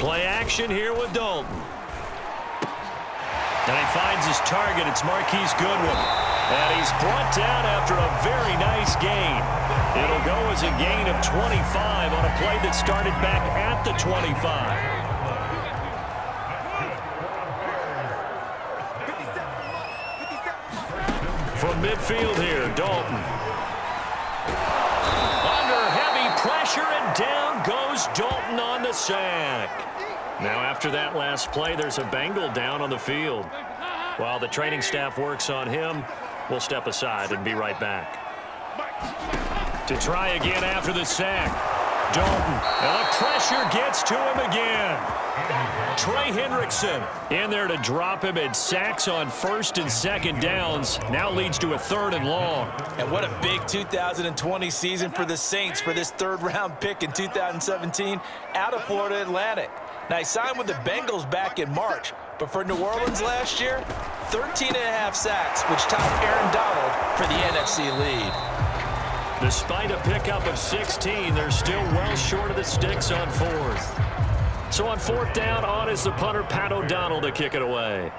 Play action here with Dalton. And he finds his target. It's Marquise Goodwin. And he's brought down after a very nice gain. It'll go as a gain of 25 on a play that started back at the 25. From midfield here, Dalton. Under heavy pressure, and down goes Dalton on the sack. Now after that last play, there's a Bengal down on the field. While the training staff works on him, we'll step aside and be right back. To try again after the sack. Dalton, and the pressure gets to him again. Trey Hendrickson in there to drop him, and sacks on first and second downs. Now leads to a 3rd and long. And what a big 2020 season for the Saints for this 3rd-round pick in 2017 out of Florida Atlantic. Now, he signed with the Bengals back in March, but for New Orleans last year, 13.5 sacks, which topped Aaron Donald for the NFC lead. Despite a pickup of 16, they're still well short of the sticks on 4th. So on 4th down, on is the punter, Pat O'Donnell, to kick it away.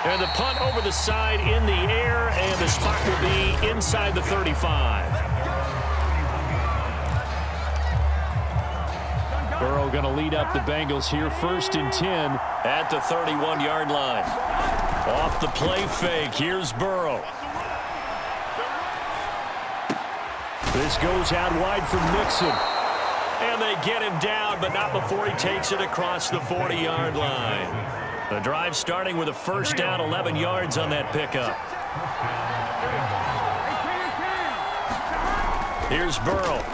And the punt over the side in the air, and the spot will be inside the 35. Burrow going to lead up the Bengals here, 1st and 10 at the 31-yard line. Off the play fake, here's Burrow. This goes out wide for Mixon. And they get him down, but not before he takes it across the 40-yard line. The drive starting with a 1st down, 11 yards on that pickup. Here's Burrow.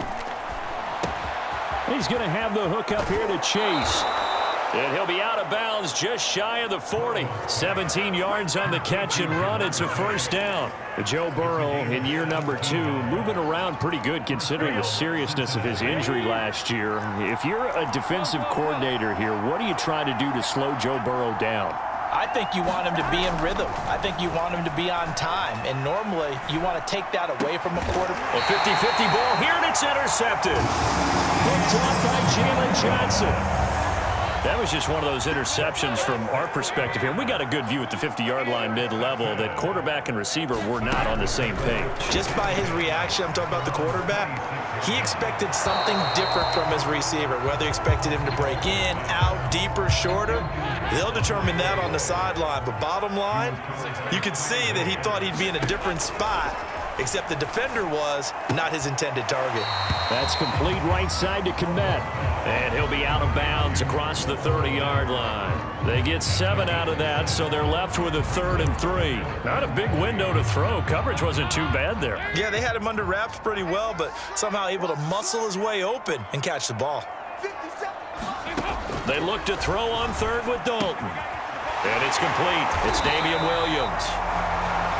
He's going to have the hook up here to Chase. And he'll be out of bounds just shy of the 40. 17 yards on the catch and run. It's a 1st down. Joe Burrow in year number 2, moving around pretty good considering the seriousness of his injury last year. If you're a defensive coordinator here, what do you try to do to slow Joe Burrow down? I think you want him to be in rhythm. I think you want him to be on time. And normally, you want to take that away from a quarterback. A 50-50 ball here, and it's intercepted. Picked off by Jalen Johnson. That was just one of those interceptions from our perspective here. We got a good view at the 50-yard line mid-level that quarterback and receiver were not on the same page. Just by his reaction, I'm talking about the quarterback, he expected something different from his receiver. Whether he expected him to break in, out, deeper, shorter, they'll determine that on the sideline. But bottom line, you could see that he thought he'd be in a different spot, except the defender was not his intended target. That's complete right side to Kmet. And he'll be out of bounds across the 30-yard line. They get 7 out of that, so they're left with a 3rd and 3. Not a big window to throw. Coverage wasn't too bad there. Yeah, they had him under wraps pretty well, but somehow able to muscle his way open and catch the ball. They look to throw on 3rd with Dalton. And it's complete. It's Damian Williams.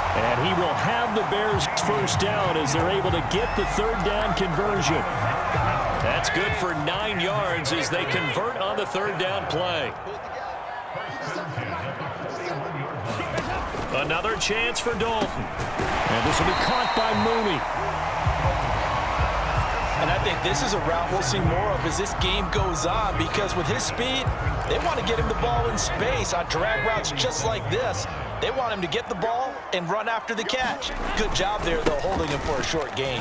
And he will have the Bears' 1st down as they're able to get the 3rd down conversion. That's good for 9 yards as they convert on the 3rd down play. Another chance for Dalton. And this will be caught by Mooney. And I think this is a route we'll see more of as this game goes on, because with his speed, they want to get him the ball in space on drag routes just like this. They want him to get the ball and run after the catch. Good job there, though, holding him for a short gain.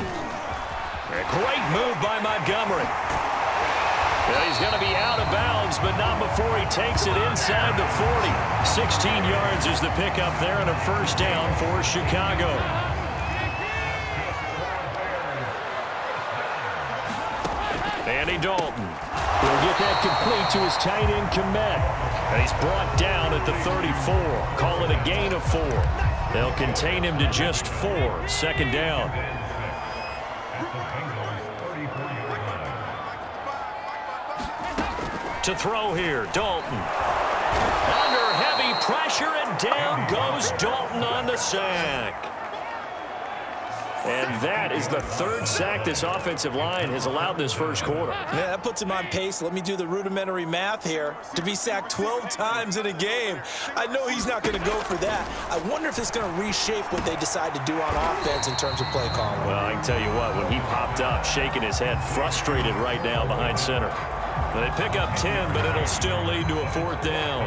A great move by Montgomery. Well, he's going to be out of bounds, but not before he takes it inside the 40. 16 yards is the pickup there, and a 1st down for Chicago. Andy Dalton will get that complete to his tight end, Kmet. And he's brought down at the 34. Call it a gain of 4. They'll contain him to just 4. 2nd down. To throw here, Dalton. Under heavy pressure, and down goes Dalton on the sack. And that is the third sack this offensive line has allowed this first quarter. Yeah, that puts him on pace. Let me do the rudimentary math here. To be sacked 12 times in a game, I know he's not going to go for that. I wonder if it's going to reshape what they decide to do on offense in terms of play calling. Well, I can tell you what, when he popped up, shaking his head, frustrated right now behind center. They pick up 10, but it'll still lead to a fourth down.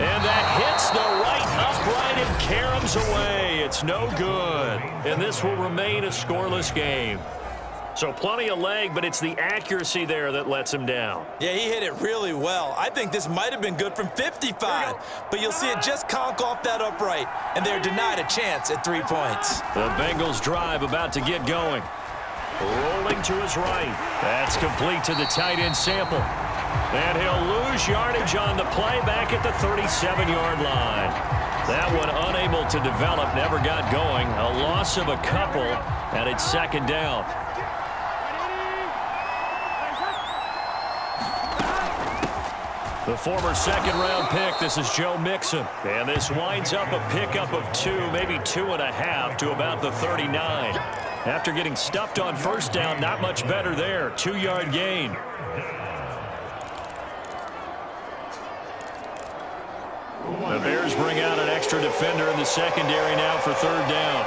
And that hits the right upright and caroms away. It's no good. And this will remain a scoreless game. So plenty of leg, but it's the accuracy there that lets him down. Yeah, he hit it really well. I think this might have been good from 55, but you'll see it just conk off that upright, and they're denied a chance at 3 points. The Bengals drive about to get going. Rolling to his right. That's complete to the tight end Sample. And he'll lose yardage on the play back at the 37-yard line. That one unable to develop, never got going. A loss of a couple, and it's second down. The former second-round pick, this is Joe Mixon. And this winds up a pickup of 2, maybe 2.5 to about the 39. After getting stuffed on first down, not much better there. 2-yard gain. The Bears bring out an extra defender in the secondary now for third down.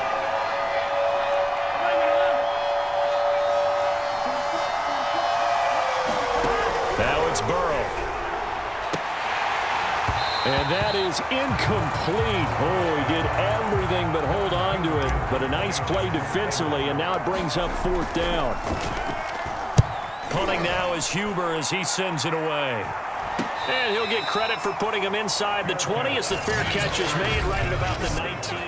Now it's Burrow. And that is incomplete. Oh, he did everything but hold on to it. But a nice play defensively, and now it brings up fourth down. Punting now is Huber as he sends it away. And he'll get credit for putting him inside the 20 as the fair catch is made right at about the 19.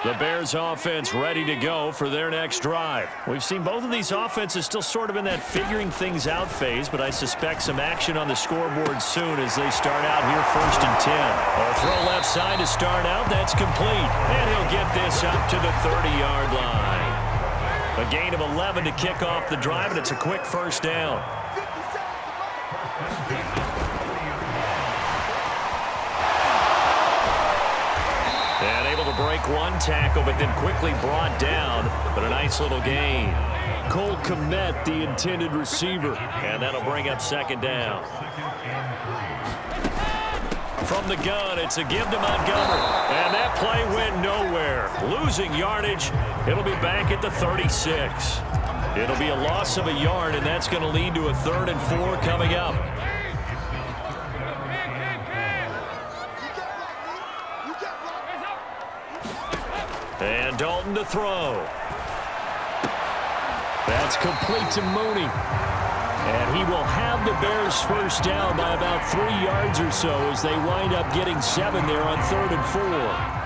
The Bears offense ready to go for their next drive. We've seen both of these offenses still sort of in that figuring things out phase, but I suspect some action on the scoreboard soon as they start out here first and 10. A throw left side to start out. That's complete. And he'll get this up to the 30-yard line. A gain of 11 to kick off the drive, and it's a quick first down. And able to break one tackle, but then quickly brought down, but a nice little gain. Cole Kmet, the intended receiver, and that'll bring up second down. From the gun, it's a give to Montgomery, and that play went nowhere. Losing yardage, it'll be back at the 36. It'll be a loss of a yard, and that's going to lead to a 3rd and 4 coming up. And Dalton to throw. That's complete to Mooney. And he will have the Bears first down by about 3 yards or so as they wind up getting 7 there on 3rd and 4.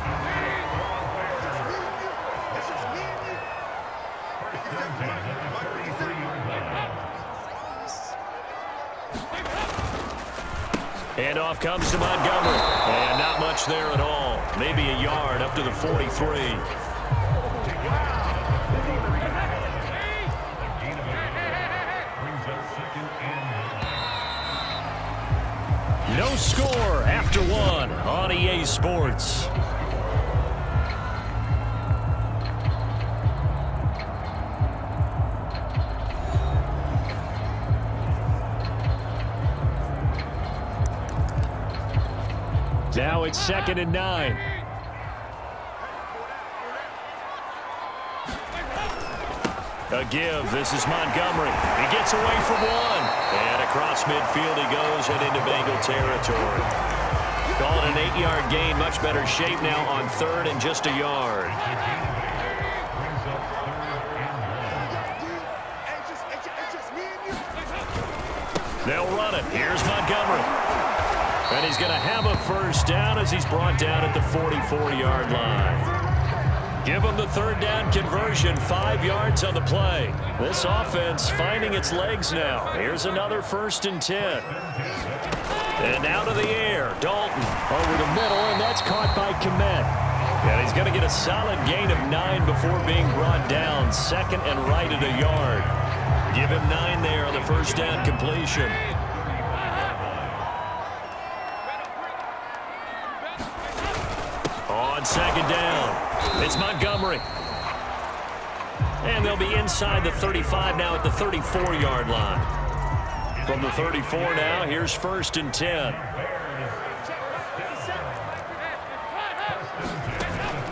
And off comes to Montgomery. And not much there at all. Maybe a yard up to the 43. No score after 1 on EA Sports. Now it's 2nd and 9. A give. This is Montgomery. He gets away from 1. And across midfield he goes and into Bengal territory. Call it an 8-yard gain. Much better shape now on 3rd and just a yard. They'll run it. Here's Montgomery. And he's going to have a first down as he's brought down at the 44-yard line. Give him the 3rd down conversion, 5 yards on the play. This offense finding its legs now. Here's another 1st and 10. And out of the air, Dalton over the middle, and that's caught by Kmet. And he's going to get a solid gain of 9 before being brought down, 2nd and right at a yard. Give him 9 there on the 1st down completion. On second down, it's Montgomery. And they'll be inside the 35 now at the 34-yard line. From the 34 now, here's 1st and 10.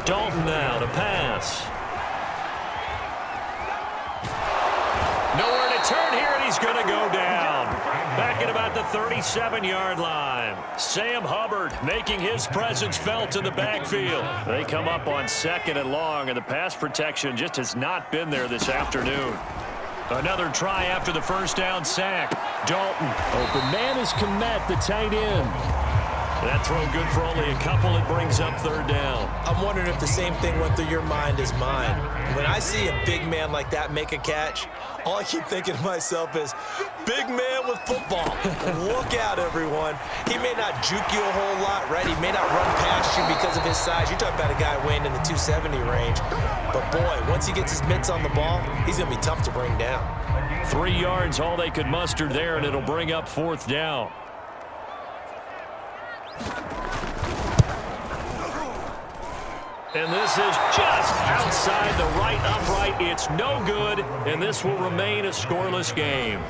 Dalton now to pass. Nowhere to turn here, and he's going to go down. Back at about the 37-yard line. Sam Hubbard making his presence felt in the backfield. They come up on 2nd and long, and the pass protection just has not been there this afternoon. Another try after the first down sack. Dalton. Open man is Kmet, the tight end. That throw good for only a couple. It brings up 3rd down. I'm wondering if the same thing went through your mind as mine. When I see a big man like that make a catch, all I keep thinking to myself is, big man with football. Look out, everyone. He may not juke you a whole lot, right? He may not run past you because of his size. You're talking about a guy weighing in the 270 range. But, boy, once he gets his mitts on the ball, he's going to be tough to bring down. 3 yards, all they could muster there, and it'll bring up 4th down. And this is just outside the right upright. It's no good, and this will remain a scoreless game.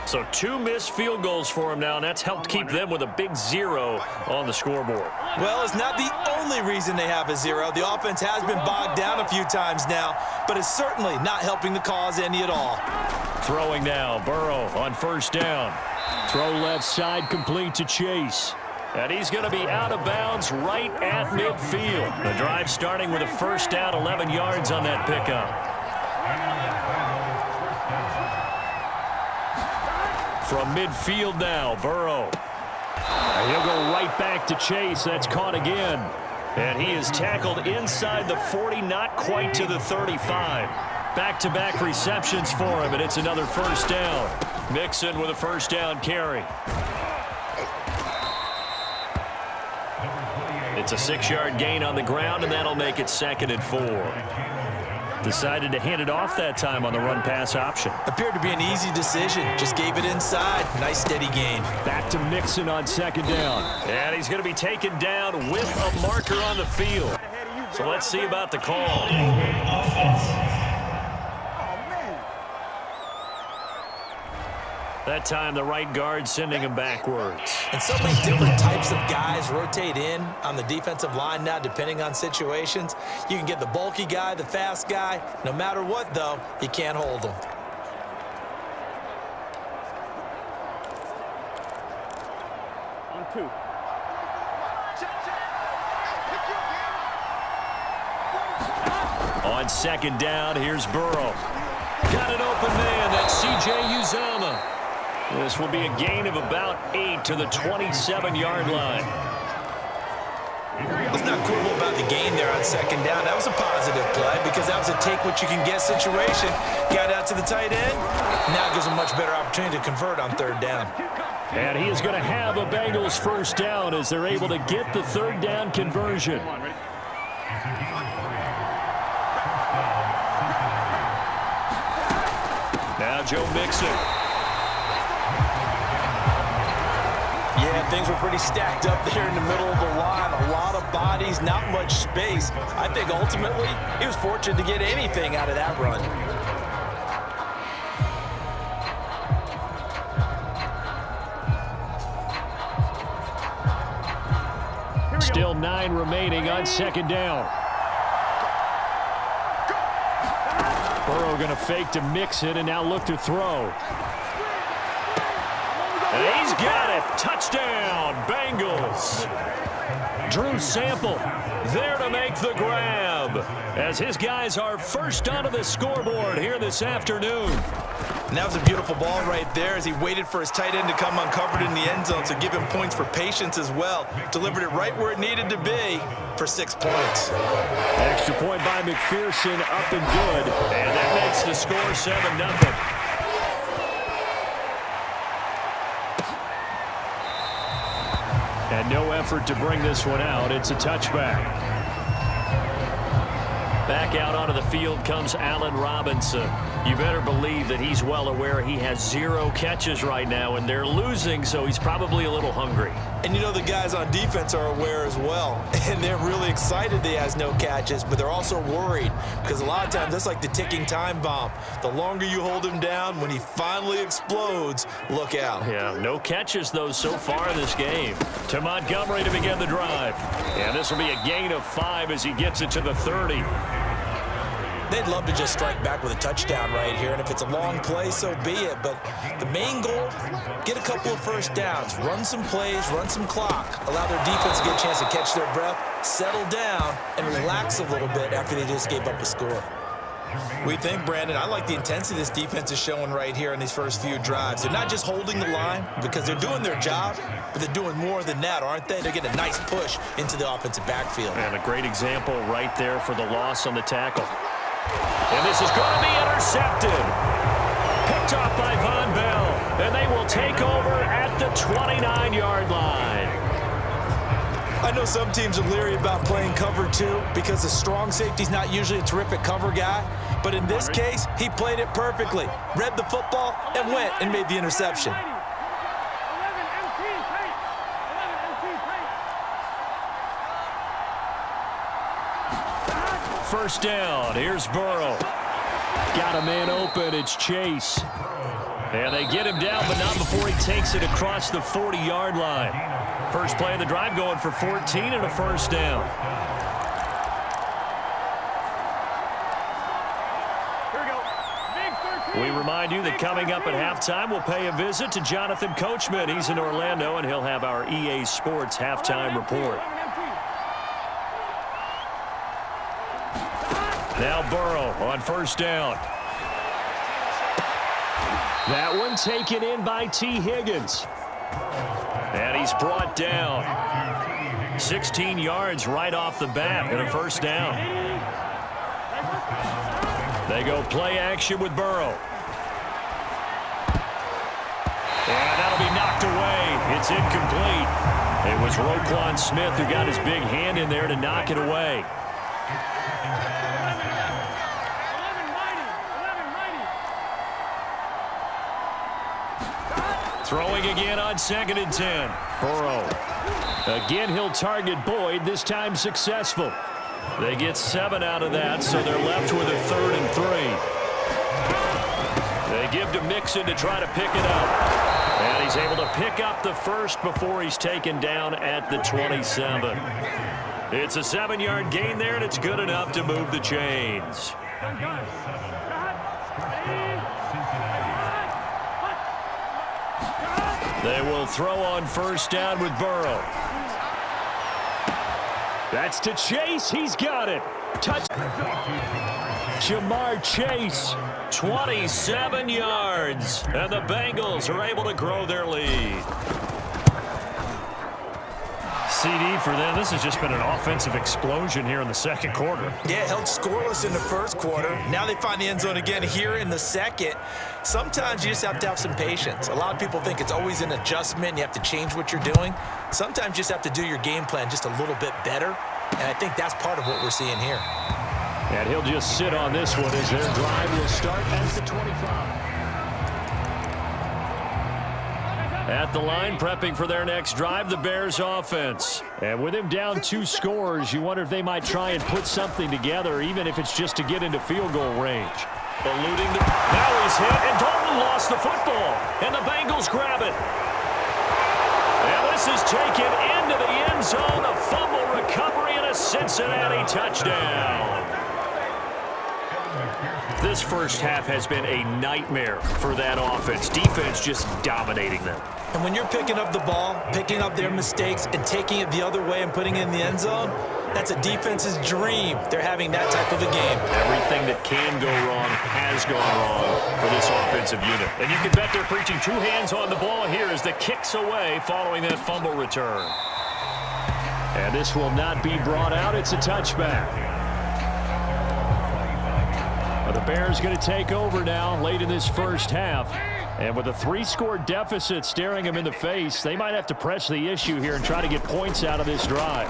So 2 missed field goals for him now, and that's helped keep them with a big 0 on the scoreboard. Well, it's not the only reason they have a 0. The offense has been bogged down a few times now, but it's certainly not helping the cause any at all. Throwing now, Burrow on 1st down. Throw left side, complete to Chase. And he's going to be out of bounds right at midfield. The drive starting with a 1st down, 11 yards on that pickup. From midfield now, Burrow. And he'll go right back to Chase. That's caught again. And he is tackled inside the 40, not quite to the 35. Back-to-back receptions for him, and it's another 1st down. Mixon with a 1st down carry. It's a 6-yard gain on the ground, and that'll make it 2nd and 4. Decided to hand it off that time on the run-pass option. Appeared to be an easy decision. Just gave it inside. Nice, steady gain. Back to Mixon on 2nd down. And he's going to be taken down with a marker on the field. So let's see about the call. That time, the right guard sending him backwards. And so many different types of guys rotate in on the defensive line now, depending on situations. You can get the bulky guy, the fast guy. No matter what, though, you can't hold them. On 2. On 2nd down, here's Burrow. Got an open man. That's C.J. Uzomah. This will be a gain of about 8 to the 27-yard line. Let's not quibble about the gain there on 2nd down. That was a positive play because that was a take-what-you-can-get situation. Got out to the tight end. Now gives him a much better opportunity to convert on 3rd down. And he is going to have a Bengals 1st down as they're able to get the 3rd down conversion. Now Joe Mixon. Yeah, things were pretty stacked up there in the middle of the line. A lot of bodies, not much space. I think ultimately he was fortunate to get anything out of that run. Still 9 remaining on 2nd down. Burrow going to fake to Mixon and now look to throw. And he's got it. Touchdown, Bengals. Drew Sample there to make the grab as his guys are first onto the scoreboard here this afternoon. And that was a beautiful ball right there as he waited for his tight end to come uncovered in the end zone, so give him points for patience as well. Delivered it right where it needed to be for 6 points. Extra point by McPherson, up and good. And that makes the score 7-0. And no effort to bring this one out. It's a touchback. Back out onto the field comes Allen Robinson. You better believe that he's well aware he has 0 catches right now, and they're losing, so he's probably a little hungry. And you know the guys on defense are aware as well, and they're really excited that he has no catches, but they're also worried because a lot of times that's like the ticking time bomb. The longer you hold him down, when he finally explodes, look out. Yeah, no catches, though, so far in this game. To Montgomery to begin the drive. And this will be a gain of 5 as he gets it to the 30. They'd love to just strike back with a touchdown right here, and if it's a long play, so be it. But the main goal, get a couple of first downs, run some plays, run some clock, allow their defense to get a chance to catch their breath, settle down, and relax a little bit after they just gave up a score. We think, Brandon, I like the intensity this defense is showing right here in these first few drives. They're not just holding the line because they're doing their job, but they're doing more than that, aren't they? They're getting a nice push into the offensive backfield. And a great example right there for the loss on the tackle. And this is going to be intercepted. Picked off by Von Bell. And they will take over at the 29-yard line. I know some teams are leery about playing cover 2 because the strong safety's not usually a terrific cover guy. But in this case, he played it perfectly. Read the football and went and made the interception. First down. Here's Burrow. Got a man open. It's Chase. And they get him down, but not before he takes it across the 40-yard line. First play of the drive going for 14 and a first down. We remind you that coming up at halftime, we'll pay a visit to Jonathan Coachman. He's in Orlando, and he'll have our EA Sports halftime report. Now Burrow on first down. That one taken in by T. Higgins. And he's brought down. 16 yards right off the bat and a first down. They go play action with Burrow. And that'll be knocked away. It's incomplete. It was Roquan Smith who got his big hand in there to knock it away. Throwing again on 2nd and 10. Burrow. Again, he'll target Boyd, this time successful. They get 7 out of that, so they're left with a 3rd and 3. They give to Mixon to try to pick it up. And he's able to pick up the first before he's taken down at the 27. It's a 7-yard gain there, and it's good enough to move the chains. They will throw on first down with Burrow. That's to Chase. He's got it. Touch. Jamar Chase, 27 yards. And the Bengals are able to grow their lead. CD for them. This has just been an offensive explosion here in the second quarter. Yeah, held scoreless in the first quarter. Now they find the end zone again here in the second. Sometimes you just have to have some patience. A lot of people think it's always an adjustment. You have to change what you're doing. Sometimes you just have to do your game plan just a little bit better. And I think that's part of what we're seeing here. And he'll just sit on this one as their drive will start at the 25. At the line, prepping for their next drive, the Bears offense. And with him down 2 scores, you wonder if they might try and put something together, even if it's just to get into field goal range. Eluding the... Now he's hit, and Dalton lost the football. And the Bengals grab it. And this is taken into the end zone. A fumble recovery and a Cincinnati touchdown. This first half has been a nightmare for that offense. Defense just dominating them. And when you're picking up the ball, picking up their mistakes, and taking it the other way and putting it in the end zone, that's a defense's dream. They're having that type of a game. Everything that can go wrong has gone wrong for this offensive unit. And you can bet they're preaching 2 hands on the ball here as the kick's away following that fumble return. And this will not be brought out. It's a touchback. The Bears going to take over now late in this first half. And with a 3-score deficit staring them in the face, they might have to press the issue here and try to get points out of this drive.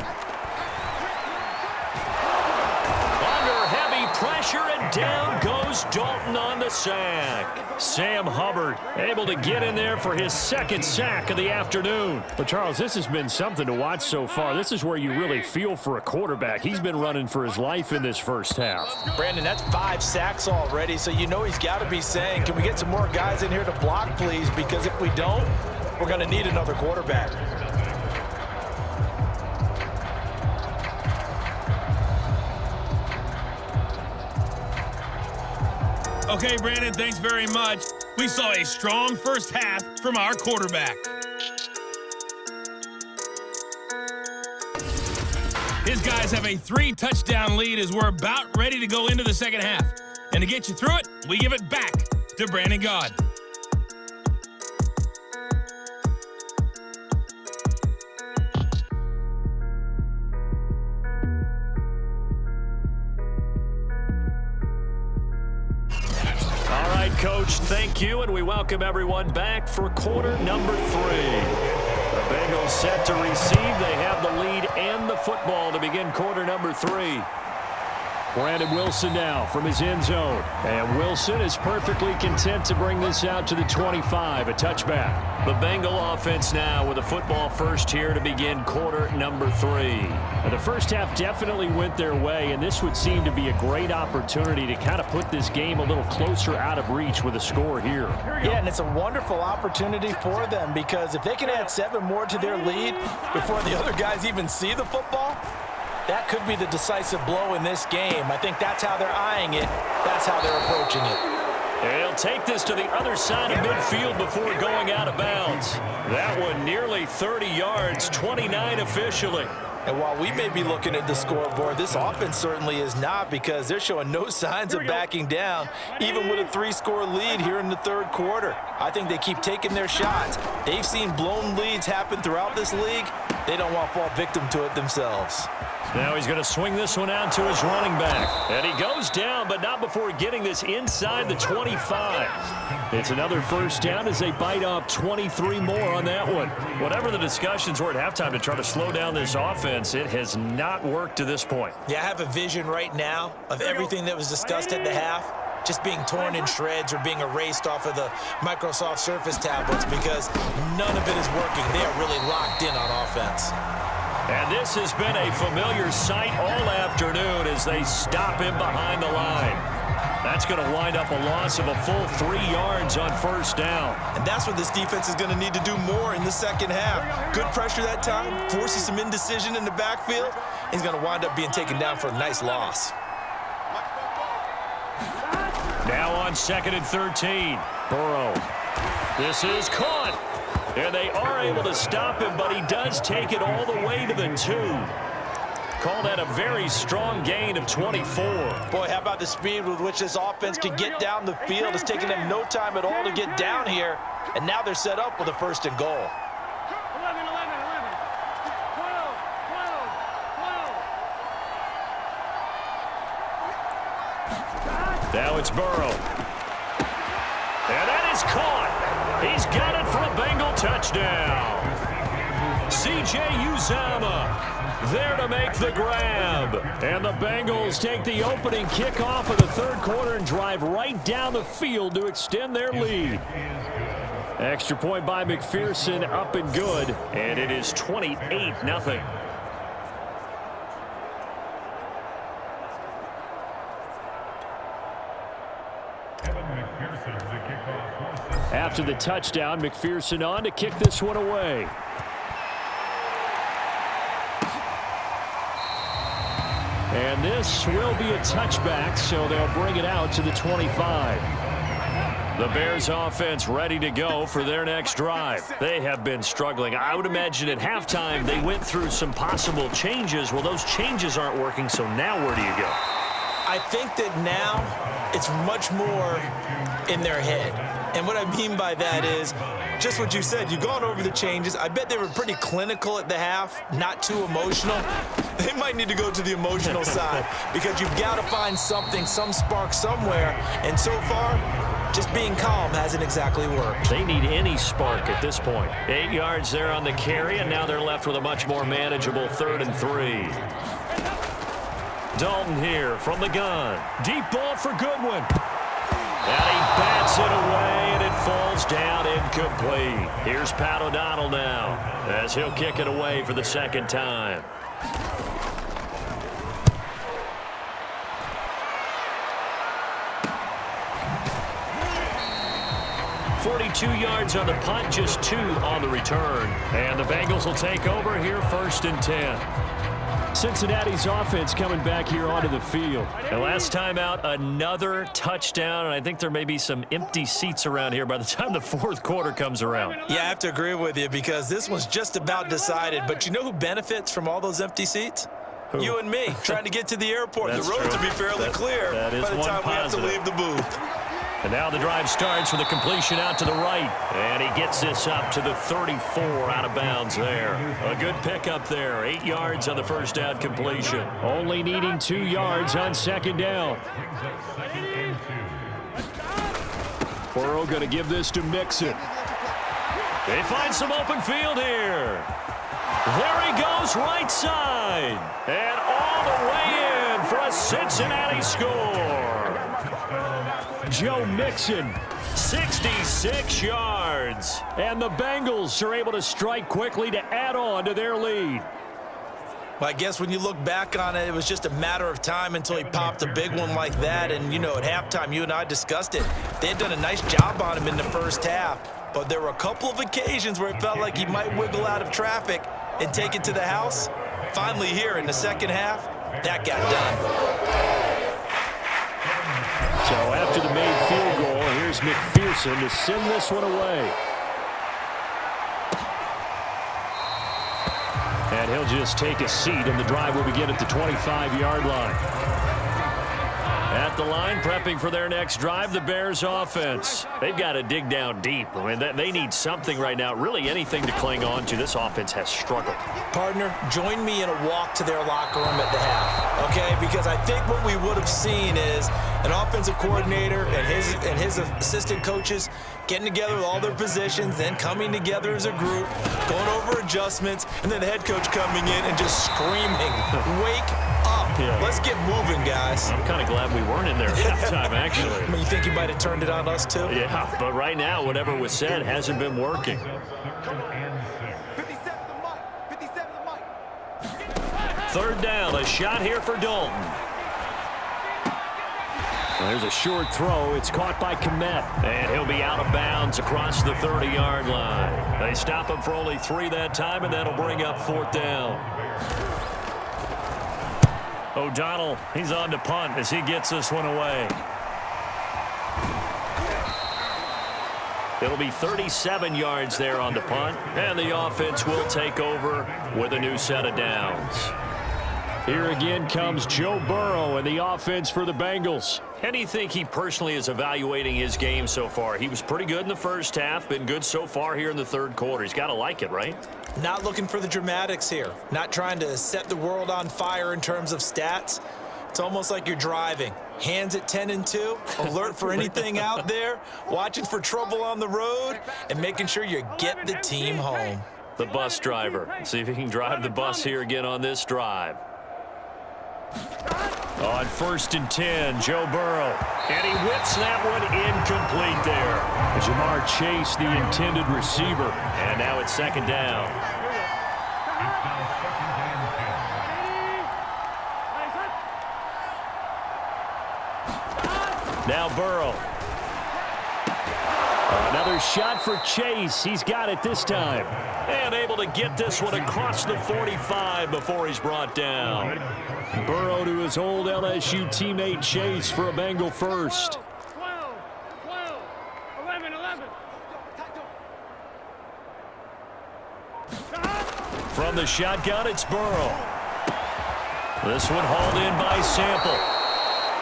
Under heavy pressure, and down goes Dalton on the sack. Sam Hubbard able to get in there for his second sack of the afternoon. But, Charles, this has been something to watch so far. This is where you really feel for a quarterback. He's been running for his life in this first half. Brandon, that's 5 sacks already, so you know he's got to be saying, can we get some more guys in here to block, please? Because if we don't, we're going to need another quarterback. Okay, Brandon, thanks very much. We saw a strong first half from our quarterback. His guys have a 3-touchdown lead as we're about ready to go into the second half. And to get you through it, we give it back to Brandon God. Coach, thank you, and we welcome everyone back for quarter number 3. The Bengals set to receive. They have the lead and the football to begin quarter number 3. Brandon Wilson now from his end zone. And Wilson is perfectly content to bring this out to the 25, a touchback. The Bengal offense now with a football first here to begin quarter number 3. Now, the first half definitely went their way, and this would seem to be a great opportunity to kind of put this game a little closer out of reach with a score here. Yeah, and it's a wonderful opportunity for them because if they can add 7 more to their lead before the other guys even see the football, that could be the decisive blow in this game. I think that's how they're eyeing it. That's how they're approaching it. They'll take this to the other side of midfield before going out of bounds. That one nearly 30 yards, 29 officially. And while we may be looking at the scoreboard, this offense certainly is not because they're showing no signs of backing down, even with a 3-score lead here in the third quarter. I think they keep taking their shots. They've seen blown leads happen throughout this league. They don't want to fall victim to it themselves. Now he's going to swing this one out to his running back. And he goes down, but not before getting this inside the 25. It's another first down as they bite off 23 more on that one. Whatever the discussions were at halftime to try to slow down this offense, it has not worked to this point. Yeah, I have a vision right now of everything that was discussed at the half just being torn in shreds or being erased off of the Microsoft Surface tablets because none of it is working. They are really locked in on offense. And this has been a familiar sight all afternoon as they stop him behind the line. That's going to wind up a loss of a full 3 yards on first down. And that's what this defense is going to need to do more in the second half. Good pressure that time, forces some indecision in the backfield. He's going to wind up being taken down for a nice loss. Now on 2nd and 13. Burrow. This is caught. And they are able to stop him, but he does take it all the way to the 2. Call that a very strong gain of 24. Boy, how about the speed with which this offense can get down the field? It's taken them no time at all to get down here. And now they're set up with a 1st and goal. 11, 11, 11. 12, 12, 12. Now it's Burrow. And that is caught. He's got it for a Bengal touchdown. C.J. Uzomah there to make the grab. And the Bengals take the opening kickoff of the third quarter and drive right down the field to extend their lead. Extra point by McPherson, up and good. And it is 28-0. After the touchdown, McPherson on to kick this one away. And this will be a touchback, so they'll bring it out to the 25. The Bears offense ready to go for their next drive. They have been struggling. I would imagine at halftime they went through some possible changes. Well, those changes aren't working, so now where do you go? I think that now it's much more in their head. And what I mean by that is just what you said. You've gone over the changes. I bet they were pretty clinical at the half, not too emotional. They might need to go to the emotional side because you've got to find something, some spark somewhere. And so far, just being calm hasn't exactly worked. They need any spark at this point. 8 yards there on the carry, and now they're left with a much more manageable 3rd and 3. Dalton here from the gun. Deep ball for Goodwin. And he bats it away, and it falls down incomplete. Here's Pat O'Donnell now, as he'll kick it away for the second time. .42 yards on the punt, just 2 on the return. And the Bengals will take over here, 1st and 10. Cincinnati's offense coming back here onto the field. And last time out, another touchdown, and I think there may be some empty seats around here by the time the 4th quarter comes around. Yeah, I have to agree with you because this one's just about decided. But you know who benefits from all those empty seats? Who? You and me, trying to get to the airport. That's the roads true. will be fairly clear that is by the one time we have to positive. leave the booth. And now the drive starts with a completion out to the right. And he gets this up to the 34 out of bounds there. A good pickup there. 8 yards on the first down completion. Only needing 2 yards on 2nd down. Burrow going to give this to Mixon. They find some open field here. There he goes, right side. And all the way in for a Cincinnati score. Joe Mixon. 66 yards. And the Bengals are able to strike quickly to add on to their lead. Well, I guess when you look back on it, it was just a matter of time until he popped a big one like that. And, you know, at halftime, you and I discussed it. They had done a nice job on him in the first half. But there were a couple of occasions where it felt like he might wiggle out of traffic and take it to the house. Finally here in the second half, that got done. So after the made field goal, here's McPherson to send this one away. And he'll just take a seat, and the drive will begin at the 25-yard line. At the line, prepping for their next drive, the Bears offense. They've got to dig down deep. I mean, they need something right now, really anything to cling on to. This offense has struggled. Partner, join me in a walk to their locker room at the half, okay? Because I think what we would have seen is an offensive coordinator and his assistant coaches getting together with all their positions, then coming together as a group, going over adjustments, and then the head coach coming in and just screaming, wake up. Yeah. Let's get moving, guys. I'm kind of glad we weren't in there at halftime, actually. I mean, you think he might have turned it on us, too? Yeah, but right now, whatever was said hasn't been working. 3rd down, a shot here for Dalton. There's a short throw. It's caught by Kmet. And he'll be out of bounds across the 30-yard line. They stop him for only 3 that time, and that'll bring up 4th down. O'Donnell, he's on to punt as he gets this one away. It'll be 37 yards there on the punt, and the offense will take over with a new set of downs. Here again comes Joe Burrow and the offense for the Bengals. How do you think he personally is evaluating his game so far? He was pretty good in the first half, been good so far here in the 3rd quarter. He's got to like it, right? Not looking for the dramatics here. Not trying to set the world on fire in terms of stats. It's almost like you're driving. Hands at 10 and 2, alert for anything out there, watching for trouble on the road, and making sure you get the team home. The bus driver. See if he can drive the bus here again on this drive. On 1st and 10, Joe Burrow. And he whips that one incomplete there. Jamar Chase, the intended receiver. And now it's 2nd down. Now Burrow. Another shot for Chase. He's got it this time. And able to get this one across the 45 before he's brought down. Burrow to his old LSU teammate Chase for a Bengal first. 12, 11, 11. From the shotgun, it's Burrow. This one hauled in by Sample.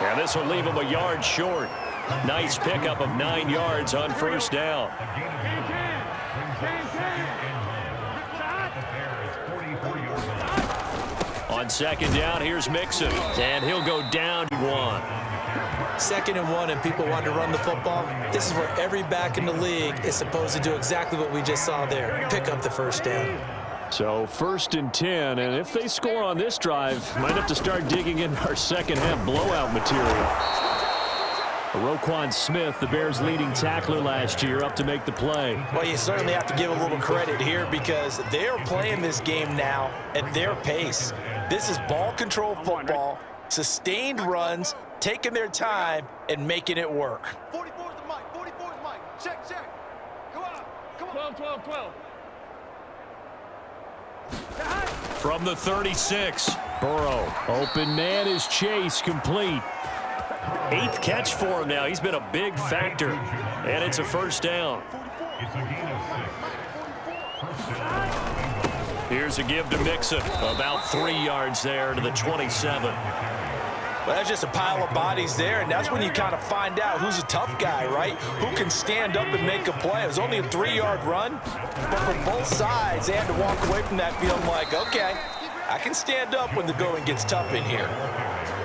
And this will leave him a yard short. Nice pickup of 9 yards on 1st down. On 2nd down, here's Mixon. And he'll go down to 1. 2nd and 1, and people want to run the football. This is where every back in the league is supposed to do exactly what we just saw there. Pick up the 1st down. So 1st and 10, and if they score on this drive, might have to start digging in our second half blowout material. Roquan Smith, the Bears' leading tackler last year, up to make the play. Well, you certainly have to give a little credit here because they are playing this game now at their pace. This is ball control football, sustained runs, taking their time, and making it work. 44's the mic. 44's the mic. Check, check. Come on. Come on. 12, 12, 12. From the 36. Burrow, open man is Chase, complete. 8th catch for him now. He's been a big factor. And it's a first down. Here's a give to Mixon. About 3 yards there to the 27. Well, that's just a pile of bodies there, and that's when you kind of find out who's a tough guy, right? Who can stand up and make a play. It was only a 3-yard run, but for both sides, they had to walk away from that feeling like, okay, I can stand up when the going gets tough in here.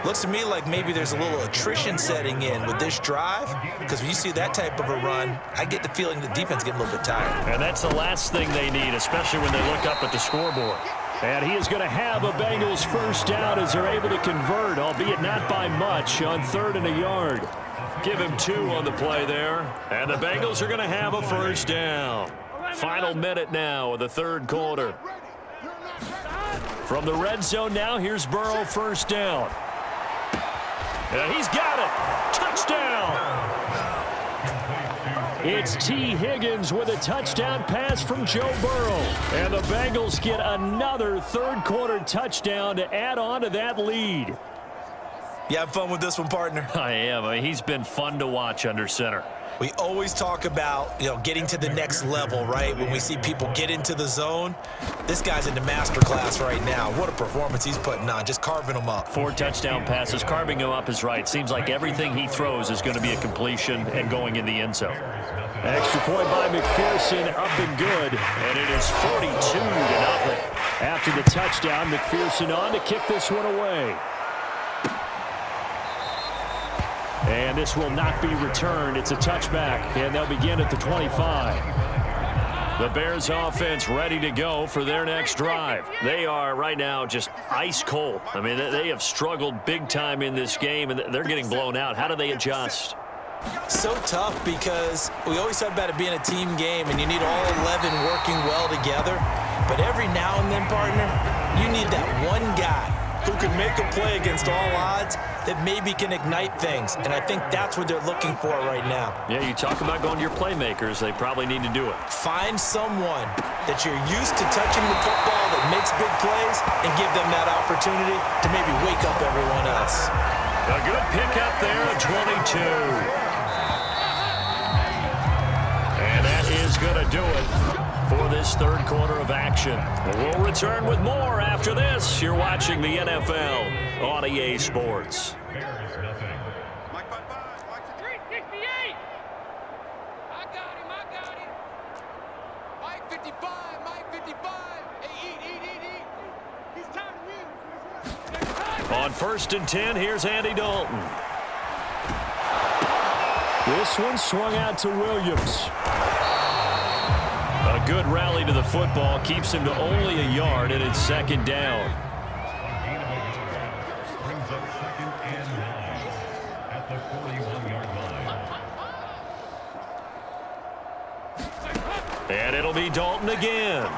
Looks to me like maybe there's a little attrition setting in with this drive, because when you see that type of a run, I get the feeling the defense getting a little bit tired. And that's the last thing they need, especially when they look up at the scoreboard. And he is going to have a Bengals first down as they're able to convert, albeit not by much, on 3rd and a yard. Give him 2 on the play there. And the Bengals are going to have a first down. Final minute now of the 3rd quarter. From the red zone now, here's Burrow, first down. And he's got it. Touchdown. It's T. Higgins with a touchdown pass from Joe Burrow. And the Bengals get another 3rd quarter touchdown to add on to that lead. You have fun with this one, partner? I am. He's been fun to watch under center. We always talk about, getting to the next level, right? When we see people get into the zone, this guy's in the master class right now. What a performance he's putting on, just carving them up. 4 touchdown passes. Carving him up is right. Seems like everything he throws is going to be a completion and going in the end zone. Extra point by McPherson, up and good. And it is 42-0. After the touchdown, McPherson on to kick this one away. And this will not be returned. It's a touchback, and they'll begin at the 25. The Bears offense ready to go for their next drive. They are right now just ice cold. I mean, they have struggled big time in this game, and they're getting blown out. How do they adjust? So tough because we always talk about it being a team game, and you need all 11 working well together. But every now and then, partner, you need that one guy who can make a play against all odds that maybe can ignite things. And I think that's what they're looking for right now. Yeah, you talk about going to your playmakers. They probably need to do it. Find someone that you're used to touching the football that makes big plays and give them that opportunity to maybe wake up everyone else. A good pickup there at 22. And that is going to do it for this 3rd quarter of action. We'll return with more after this. You're watching the NFL on EA Sports. 368. I got him. Mike 55. Hey, eat. He's time to win. On 1st and 10, here's Andy Dalton. This one swung out to Williams. A good rally to the football keeps him to only a yard, and it's 2nd down. And it'll be Dalton again.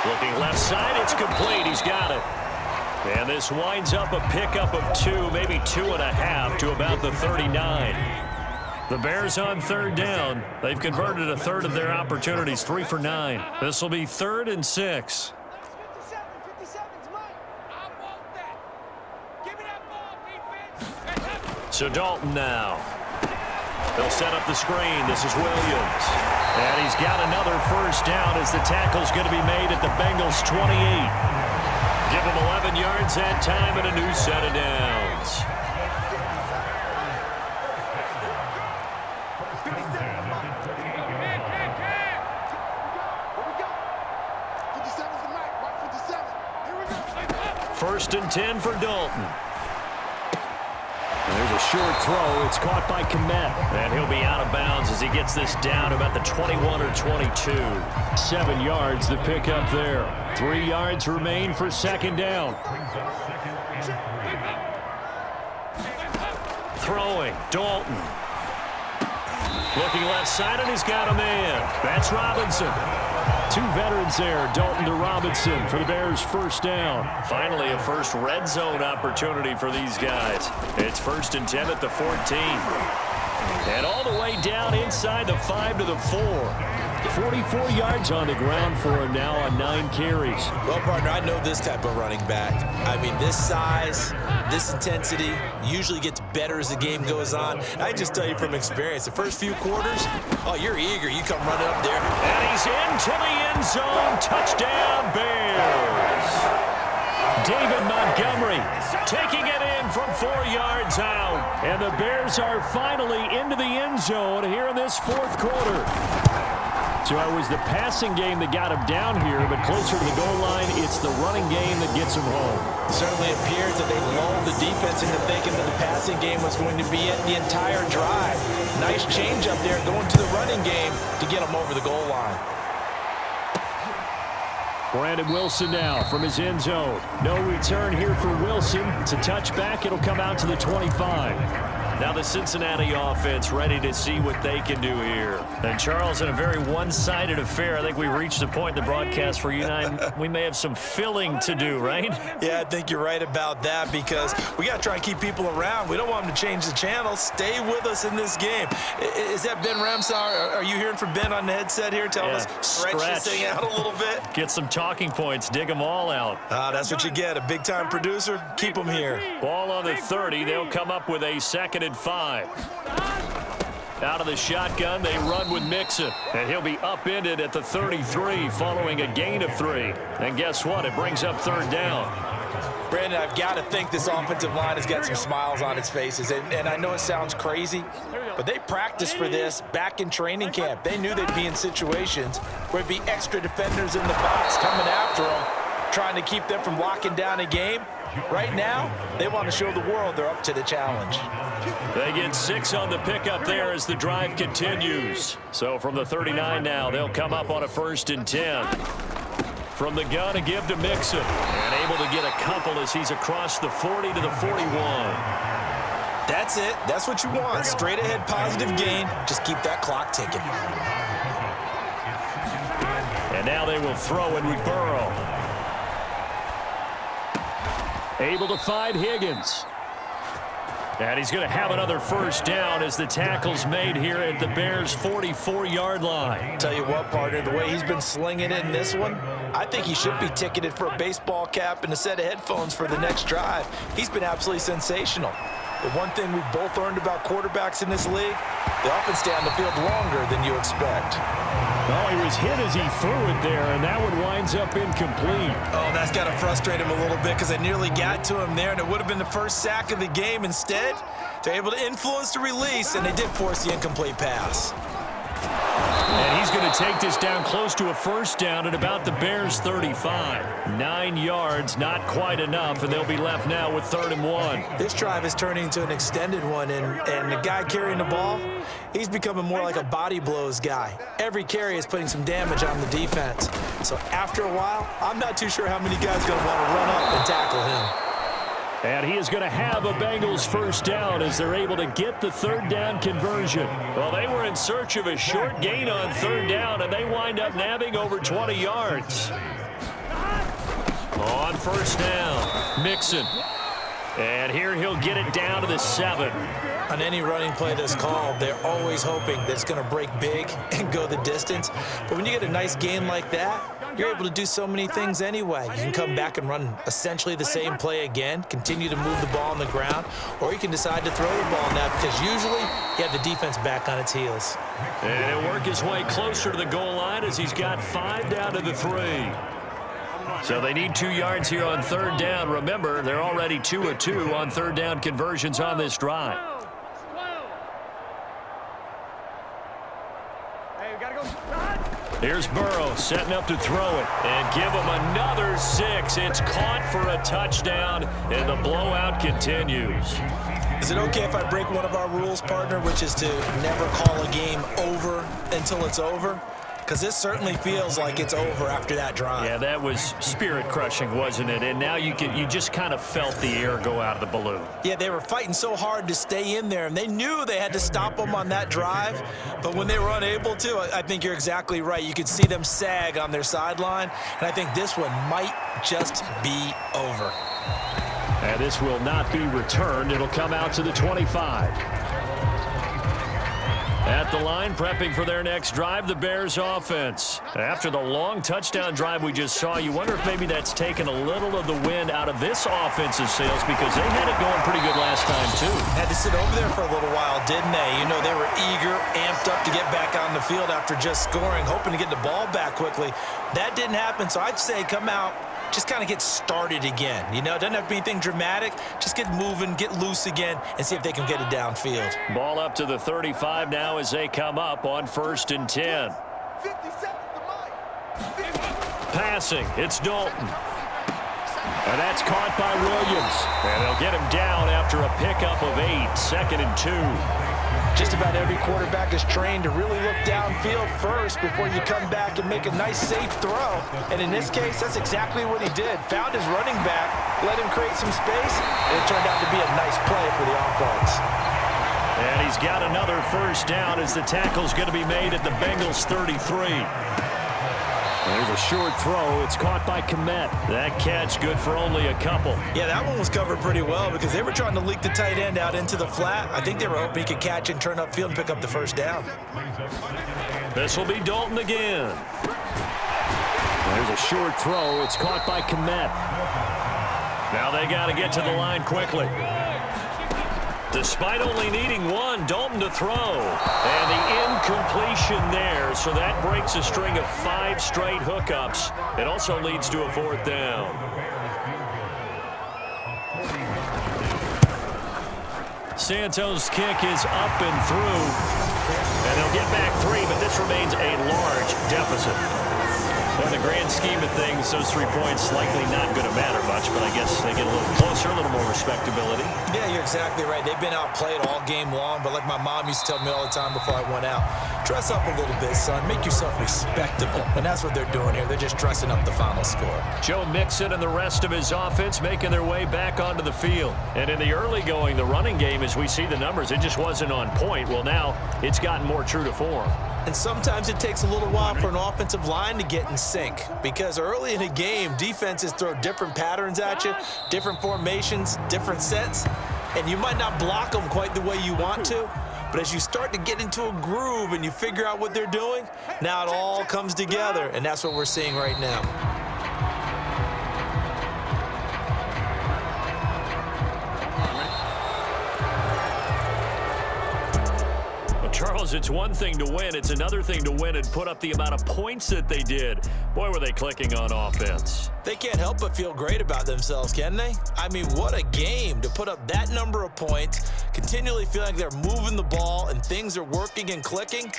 Looking left side, it's complete. He's got it. And this winds up a pickup of 2, maybe 2.5 to about the 39. The Bears on 3rd down. They've converted a third of their opportunities, 3 for 9. This will be 3rd and 6. 57's mine. I want that. Give me that ball, defense. So Dalton now. They'll set up the screen. This is Williams. And he's got another first down as the tackle's going to be made at the Bengals 28. Give him 11 yards that time and a new set of downs. First and 10 for Dalton. There's a short throw. It's caught by Kmet. And he'll be out of bounds as he gets this down about the 21 or 22. 7 yards the pickup there. 3 yards remain for second down. Throwing, Dalton. Looking left side, and he's got a man. That's Robinson. 2 veterans there, Dalton to Robinson for the Bears' first down. Finally, a first red zone opportunity for these guys. It's 1st and 10 at the 14. And all the way down inside the 5 to the 4. 44 yards on the ground for him now on 9 carries. Well, partner, I know this type of running back. I mean, this size, this intensity usually gets better as the game goes on. I just tell you from experience, the first few quarters, oh, you're eager. You come running up there. And he's into the end zone. Touchdown, Bears. David Montgomery taking it in from 4 yards out. And the Bears are finally into the end zone here in this 4th quarter. So it was the passing game that got him down here, but closer to the goal line, it's the running game that gets him home. It certainly appears that they lulled the defense into thinking that the passing game was going to be it the entire drive. Nice change up there going to the running game to get him over the goal line. Brandon Wilson now from his end zone. No return here for Wilson. It's a touchback. It'll come out to the 25. Now the Cincinnati offense ready to see what they can do here. And Charles, in a very one-sided affair, I think we reached the point in the broadcast where you and I, we may have some filling to do, right? Yeah, I think you're right about that because we got to try and keep people around. We don't want them to change the channel. Stay with us in this game. Is that Ben Ramsar? Are you hearing from Ben on the headset here telling us stretch this thing out a little bit? Get some talking points. Dig them all out. That's what you get. A big-time producer. Keep them here. Ball on the 30. They'll come up with a 2nd and 5. Out of the shotgun, they run with Mixon. And he'll be upended at the 33 following a gain of 3. And guess what? It brings up 3rd down. Brandon, I've got to think this offensive line has got some smiles on its faces. And I know it sounds crazy, but they practiced for this back in training camp. They knew they'd be in situations where it'd be extra defenders in the box coming after them, trying to keep them from locking down a game. Right now, they want to show the world they're up to the challenge. They get 6 on the pickup there as the drive continues. So from the 39 now, they'll come up on a 1st and 10. From the gun, a give to Mixon. And able to get a couple as he's across the 40 to the 41. That's it. That's what you want. Straight ahead positive gain. Just keep that clock ticking. And now they will throw it with Burrow. Able to find Higgins. And he's going to have another 1st down as the tackle's made here at the Bears' 44-yard line. Tell you what, partner, the way he's been slinging it in this one, I think he should be ticketed for a baseball cap and a set of headphones for the next drive. He's been absolutely sensational. The one thing we've both learned about quarterbacks in this league, they often stay on the field longer than you expect. Oh, he was hit as he threw it there, and that one winds up incomplete. Oh, that's got to frustrate him a little bit because they nearly got to him there, and it would have been the first sack of the game. Instead, they're able to influence the release, and they did force the incomplete pass. And he's going to take this down close to a 1st down at about the Bears' 35. 9 yards, not quite enough, and they'll be left now with 3rd and 1. This drive is turning into an extended one, and the guy carrying the ball, he's becoming more like a body blows guy. Every carry is putting some damage on the defense. So after a while, I'm not too sure how many guys are going to want to run up and tackle him. And he is going to have a Bengals 1st down as they're able to get the 3rd down conversion. Well, they were in search of a short gain on 3rd down, and they wind up nabbing over 20 yards. On 1st down, Mixon. And here he'll get it down to the 7. On any running play that's called, they're always hoping that it's going to break big and go the distance. But when you get a nice gain like that, you're able to do so many things anyway. You can come back and run essentially the same play again, continue to move the ball on the ground, or you can decide to throw the ball now because usually you have the defense back on its heels. And he'll work his way closer to the goal line as he's got 5 down to the 3. So they need 2 yards here on 3rd down. Remember, they're already 2 of 2 on 3rd down conversions on this drive. Here's Burrow setting up to throw it and give him another 6. It's caught for a touchdown, and the blowout continues. Is it okay if I break one of our rules, partner, which is to never call a game over until it's over? Because this certainly feels like it's over after that drive. Yeah, that was spirit-crushing, wasn't it? And now you just kind of felt the air go out of the balloon. Yeah, they were fighting so hard to stay in there, and they knew they had to stop them on that drive. But when they were unable to, I think you're exactly right. You could see them sag on their sideline, and I think this one might just be over. And this will not be returned. It'll come out to the 25. At the line, prepping for their next drive, the Bears offense. After the long touchdown drive we just saw, you wonder if maybe that's taken a little of the wind out of this offensive sails, because they had it going pretty good last time, too. Had to sit over there for a little while, didn't they? You know, they were eager, amped up to get back on the field after just scoring, hoping to get the ball back quickly. That didn't happen, so I'd say come out, just kind of get started again. You know, it doesn't have to be anything dramatic. Just get moving, get loose again, and see if they can get it downfield. Ball up to the 35 now as they come up on 1st and 10. 50 seconds to mine. Passing, it's Dalton. And that's caught by Williams. And they'll get him down after a pickup of 8, 2nd and 2. Just about every quarterback is trained to really look downfield first before you come back and make a nice, safe throw. And in this case, that's exactly what he did. Found his running back, let him create some space, and it turned out to be a nice play for the offense. And he's got another first down as the tackle's going to be made at the Bengals 33. There's a short throw. It's caught by Kmet. That catch good for only a couple. Yeah, that one was covered pretty well because they were trying to leak the tight end out into the flat. I think they were hoping he could catch and turn upfield and pick up the first down. This will be Dalton again. There's a short throw. It's caught by Kmet. Now they got to get to the line quickly. Despite only needing one, Dalton to throw. And the incompletion there, so that breaks a string of 5 straight hookups. It also leads to a 4th down. Santos' kick is up and through. And they'll get back 3, but this remains a large deficit. In the grand scheme of things, those 3 points likely not going to matter much, but I guess they get a little closer, a little more respectability. Yeah, you're exactly right. They've been outplayed all game long, but like my mom used to tell me all the time before I went out, dress up a little bit, son. Make yourself respectable. And that's what they're doing here. They're just dressing up the final score. Joe Mixon and the rest of his offense making their way back onto the field. And in the early going, the running game, as we see the numbers, it just wasn't on point. Well, now it's gotten more true to form. And sometimes it takes a little while for an offensive line to get in sync, because early in a game, defenses throw different patterns at you, different formations, different sets, and you might not block them quite the way you want to, but as you start to get into a groove and you figure out what they're doing, now it all comes together, and that's what we're seeing right now. Charles, it's one thing to win. It's another thing to win and put up the amount of points that they did. Boy, were they clicking on offense. They can't help but feel great about themselves, can they? I mean, what a game to put up that number of points, continually feeling like they're moving the ball and things are working and clicking.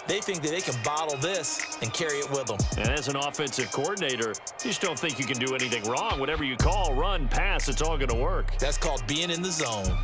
They think that they can bottle this and carry it with them. And as an offensive coordinator, you just don't think you can do anything wrong. Whatever you call, run, pass, it's all going to work. That's called being in the zone.